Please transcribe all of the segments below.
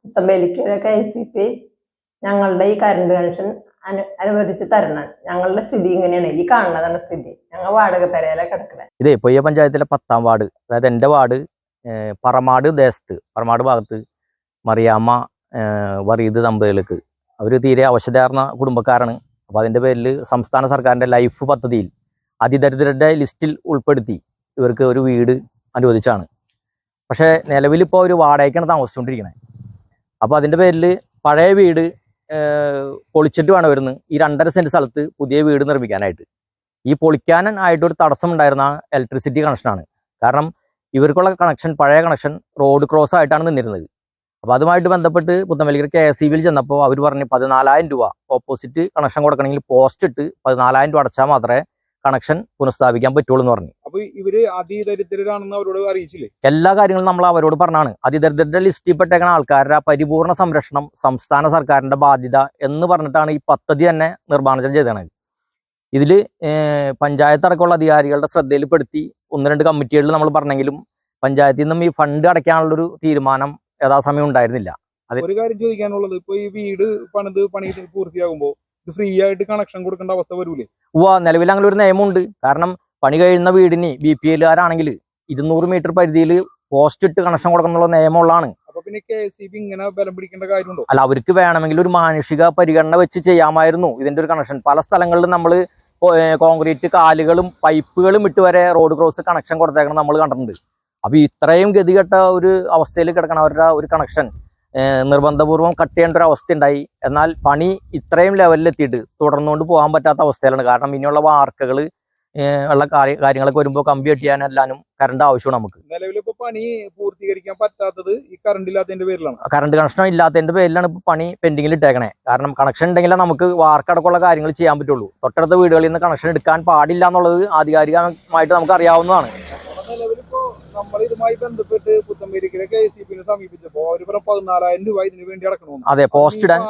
Puthampelikkara KCP ഞങ്ങളുടെ ഈ current connection അനുവദിച്ച് തരണം. ഞങ്ങളുടെ സ്ഥിതി ഇങ്ങനെയാണ്, ഈ കാണുന്നതാണ് സ്ഥിതി. ഞങ്ങൾ വാടക പെരയില കിടക്കുന്നത്. ഇതേ പൊയ്യ പഞ്ചായത്തിലെ 10ാം വാർഡ്, അതായത് എൻ്റെ വാർഡ് പറമാട് ദേശത്ത്, പറമാട് ഭാഗത്ത് മറിയാമ്മ വറീദ് ദമ്പതികൾക്ക് അവർ തീരെ അവശതയാർന്ന കുടുംബക്കാരാണ്. അപ്പോൾ അതിൻ്റെ പേരിൽ സംസ്ഥാന സർക്കാരിൻ്റെ ലൈഫ് പദ്ധതിയിൽ അതിദരിദ്രരുടെ ലിസ്റ്റിൽ ഉൾപ്പെടുത്തി ഇവർക്ക് ഒരു വീട് അനുവദിച്ചാണ്. പക്ഷേ നിലവിലിപ്പോൾ ഒരു വാടകയ്ക്കാണ് താമസിച്ചുകൊണ്ടിരിക്കുന്നത്. അപ്പോൾ അതിൻ്റെ പേരിൽ പഴയ വീട് പൊളിച്ചിട്ട് വേണം വരുന്നത് ഈ 2.5 സെൻറ്റ് സ്ഥലത്ത് പുതിയ വീട് നിർമ്മിക്കാനായിട്ട്. ഈ പൊളിക്കാനായിട്ടൊരു തടസ്സം ഉണ്ടായിരുന്ന ഇലക്ട്രിസിറ്റി കണക്ഷനാണ്. കാരണം ഇവർക്കുള്ള കണക്ഷൻ, പഴയ കണക്ഷൻ റോഡ് ക്രോസ് ആയിട്ടാണ് നിന്നിരുന്നത്. അപ്പോൾ അതുമായിട്ട് ബന്ധപ്പെട്ട് പുത്തമ്പേലിക്കര KCBയിൽ ചെന്നപ്പോൾ അവർ പറഞ്ഞ് 14,000 രൂപ ഓപ്പോസിറ്റ് കണക്ഷൻ കൊടുക്കണമെങ്കിൽ പോസ്റ്റ് ഇട്ട് 14,000 രൂപ അടച്ചാൽ മാത്രമേ കണക്ഷൻ പുനഃസ്ഥാപിക്കാൻ പറ്റുള്ളൂ എന്ന് പറഞ്ഞു. അപ്പോൾ ഇവര് അതിദരിദ്രരാണെന്ന് അവരോട് അറിയിച്ചില്ലേ? എല്ലാ കാര്യങ്ങളും നമ്മൾ അവരോട് പറഞ്ഞാണ്. അതിദരിദ്രരുടെ ലിസ്റ്റിൽ പെട്ടേക്കുന്ന ആൾക്കാരുടെ പരിപൂർണ സംരക്ഷണം സംസ്ഥാന സർക്കാരിന്റെ ബാധ്യത എന്ന് പറഞ്ഞിട്ടാണ് ഈ പദ്ധതി തന്നെ നിർമ്മാണം ചെയ്തത്. ഇതിൽ പഞ്ചായത്ത് അടക്കമുള്ള അധികാരികളുടെ ശ്രദ്ധയിൽപ്പെടുത്തി 1-2 കമ്മിറ്റികളിൽ നമ്മൾ പറഞ്ഞെങ്കിലും പഞ്ചായത്തിൽ നിന്നും ഈ ഫണ്ട് അടയ്ക്കാനുള്ളൊരു തീരുമാനം യഥാസമയം ഉണ്ടായിരുന്നില്ല. ഒരു കാര്യം ചോദിക്കാനുള്ളത്, ഇപ്പൊ ഈ വീട് പണി പൂർത്തിയാകുമ്പോൾ ഫ്രീ ആയിട്ട് കണക്ഷൻ കൊടുക്കേണ്ട അവസ്ഥ വരൂലേ? നിലവിൽ അങ്ങനെ ഒരു നിയമമുണ്ട്. കാരണം പണി കഴിയുന്ന വീടിന് BPL-കാരാണെങ്കിൽ 200 മീറ്റർ പരിധിയിൽ പോസ്റ്റ് ഇട്ട് കണക്ഷൻ കൊടുക്കുന്നുള്ള നിയമമുള്ളതാണ്. അപ്പൊ പിന്നെ KCB ഇങ്ങനെ ബലം പിടിക്കേണ്ട കാര്യമുണ്ടോ? അല്ല, അവർക്ക് വേണമെങ്കിൽ ഒരു മാനുഷിക പരിഗണന വെച്ച് ചെയ്യാമായിരുന്നു ഇതിന്റെ ഒരു കണക്ഷൻ. പല സ്ഥലങ്ങളിലും നമ്മൾ കോൺക്രീറ്റ് കാലുകളും പൈപ്പുകളും ഇട്ട് വരെ റോഡ് ക്രോസ് കണക്ഷൻ കൊടുത്തേക്കണം നമ്മൾ കണ്ടിട്ടുണ്ട്. അപ്പൊ ഇത്രയും ഗതികെട്ട ഒരു അവസ്ഥയിൽ കിടക്കണം അവരുടെ ഒരു കണക്ഷൻ നിർബന്ധപൂർവ്വം കട്ട് ചെയ്യേണ്ട ഒരു അവസ്ഥ ഉണ്ടായി. എന്നാൽ പണി ഇത്രയും ലെവലിലെത്തിയിട്ട് തുടർന്നുകൊണ്ട് പോകാൻ പറ്റാത്ത അവസ്ഥയിലാണ്. കാരണം ഇനിയുള്ള വാർക്കകൾ ഉള്ള കാര്യങ്ങളൊക്കെ വരുമ്പോൾ കമ്പി കെട്ടിയാനെല്ലാനും കറണ്ട് ആവശ്യമാണ് നമുക്ക്. നിലവിലിപ്പോ പണി പൂർത്തീകരിക്കാൻ പറ്റാത്തത് ഈ കറണ്ട് ഇല്ലാത്തതിന്റെ പേരിലാണ്. കറണ്ട് കണക്ഷൻ ഇല്ലാത്തതിന്റെ പേരിലാണ് ഇപ്പൊ പണി പെൻഡിങ്ങിൽ ഇട്ടേക്കണേ. കാരണം കണക്ഷൻ ഉണ്ടെങ്കിലേ നമുക്ക് വാർക്കടക്കമുള്ള കാര്യങ്ങൾ ചെയ്യാൻ പറ്റുള്ളൂ. തൊട്ടടുത്ത വീടുകളിൽ നിന്ന് കണക്ഷൻ എടുക്കാൻ പാടില്ല എന്നുള്ളത് ആധികാരികമായിട്ട് നമുക്ക് അറിയാവുന്നതാണ്. നിലവിലിപ്പോ നമ്മൾ ഇതുമായി ബന്ധപ്പെട്ട് പുത്തമ്പേലിക്കര KCB-നെ സമീപിച്ചപ്പോ അവർ 14,000 രൂപ ഇതിനു വേണ്ടി അടക്കണമെന്ന്. അതെ, പോസ്റ്റ് ഇടാൻ.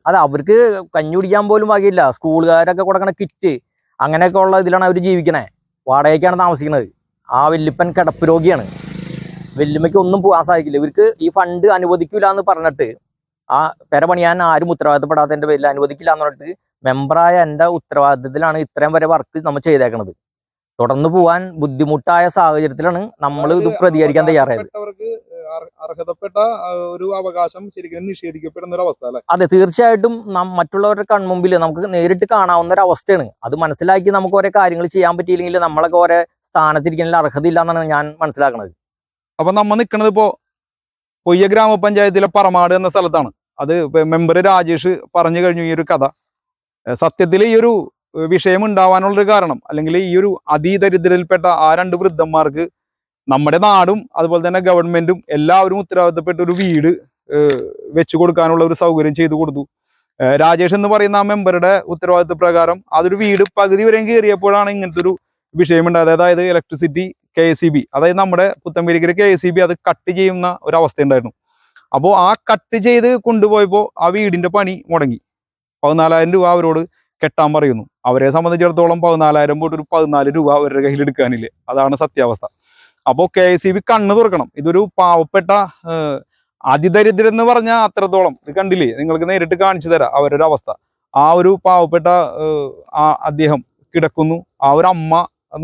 അതെ, അവർക്ക് കഞ്ഞി കുടിക്കാൻ പോലും വകയില്ല. സ്കൂളുകാരൊക്കെ കൊടുക്കണ കിറ്റ് അങ്ങനെയൊക്കെ ഉള്ള ഇതിലാണ് അവർ ജീവിക്കണേ. വാടകയ്ക്കാണ് താമസിക്കുന്നത്. ആ വല്യപ്പൻ കിടപ്പ് രോഗിയാണ്. വല്യമ്മയ്ക്ക് ഒന്നും പോകാൻ സാധിക്കില്ല. ഇവർക്ക് ഈ ഫണ്ട് അനുവദിക്കില്ല എന്ന് പറഞ്ഞിട്ട്, ആ പെര പണിയാൻ ആരും ഉത്തരവാദിത്തപ്പെടാത്തതിന്റെ പേരിൽ അനുവദിക്കില്ല എന്ന് പറഞ്ഞിട്ട് മെമ്പറായ എൻ്റെ ഉത്തരവാദിത്തത്തിലാണ് ഇത്രയും വരെ വർക്ക് നമ്മൾ ചെയ്തേക്കണത്. തുടർന്ന് പോകാൻ ബുദ്ധിമുട്ടായ സാഹചര്യത്തിലാണ് നമ്മൾ ഇത് പ്രതികരിക്കാൻ തയ്യാറായത്. അർഹതപ്പെട്ട ഒരു അവകാശം ശരിക്കും നിഷേധിക്കപ്പെടുന്ന ഒരു അവസ്ഥ അല്ലേ? അതെ, തീർച്ചയായിട്ടും മറ്റുള്ളവരുടെ കൺമുമ്പിൽ നമുക്ക് നേരിട്ട് കാണാവുന്ന ഒരു അവസ്ഥയാണ്. അത് മനസ്സിലാക്കി നമുക്ക് ഓരോ കാര്യങ്ങൾ ചെയ്യാൻ പറ്റിയില്ലെങ്കിൽ നമ്മളൊക്കെ ഓരോ സ്ഥാനത്തിരിക്കുന്നതിൽ അർഹതയില്ല എന്നാണ് ഞാൻ മനസ്സിലാക്കുന്നത്. അപ്പൊ നമ്മൾ നിൽക്കുന്നത് ഇപ്പോ പൊയ്യ ഗ്രാമപഞ്ചായത്തിലെ പറമാട് എന്ന സ്ഥലത്താണ്. അത് മെമ്പർ രാജേഷ് പറഞ്ഞു കഴിഞ്ഞു ഈ ഒരു കഥ. സത്യത്തിൽ ഈ ഒരു വിഷയം ഉണ്ടാവാനുള്ളൊരു കാരണം, അല്ലെങ്കിൽ ഈ ഒരു അതിദരിദ്രരിൽപ്പെട്ട ആ 2 വൃദ്ധന്മാർക്ക് നമ്മുടെ നാടും അതുപോലെ തന്നെ ഗവൺമെന്റും എല്ലാവരും ഉത്തരവാദിത്തപ്പെട്ട ഒരു വീട് വെച്ചു കൊടുക്കാനുള്ള ഒരു സൗകര്യം ചെയ്തു കൊടുത്തു. രാജേഷ് എന്ന് പറയുന്ന ആ മെമ്പറുടെ ഉത്തരവാദിത്ത പ്രകാരം അതൊരു വീട് പകുതി വരെയും കയറിയപ്പോഴാണ് ഇങ്ങനത്തെ ഒരു വിഷയം ഉണ്ടായത്. അതായത് ഇലക്ട്രിസിറ്റി KCB, അതായത് നമ്മുടെ പുത്തമ്പേലിക്കര KCB അത് കട്ട് ചെയ്യുന്ന ഒരു അവസ്ഥ ഉണ്ടായിരുന്നു. അപ്പോൾ ആ കട്ട് ചെയ്ത് കൊണ്ടുപോയപ്പോൾ ആ വീടിന്റെ പണി മുടങ്ങി. 14,000 രൂപ അവരോട് കെട്ടാൻ പറയുന്നു. അവരെ സംബന്ധിച്ചിടത്തോളം 14,000 പോയിട്ട് ഒരു 14 രൂപ അവരുടെ കയ്യിൽ എടുക്കാനില്ല. അതാണ് സത്യാവസ്ഥ. അപ്പോൾ KCB കണ്ണ് തുറക്കണം. ഇതൊരു പാവപ്പെട്ട അതിദരിദ്രം എന്ന് പറഞ്ഞാൽ അത്രത്തോളം ഇത് കണ്ടില്ലേ, നിങ്ങൾക്ക് നേരിട്ട് കാണിച്ചു തരാം അവരുടെ അവസ്ഥ. ആ ഒരു പാവപ്പെട്ട അദ്ദേഹം കിടക്കുന്നു, ആ ഒരു അമ്മ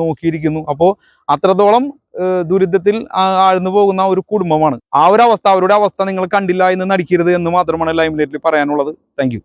നോക്കിയിരിക്കുന്നു. അപ്പോൾ അത്രത്തോളം ദുരിതത്തിൽ ആഴ്ന്നു പോകുന്ന ഒരു കുടുംബമാണ്. ആ ഒരു അവസ്ഥ, അവരുടെ അവസ്ഥ നിങ്ങൾ കണ്ടില്ല എന്ന് നടിക്കരുത് എന്ന് മാത്രമാണ് ലൈംലൈറ്റിൽ പറയാനുള്ളത്. Thank you.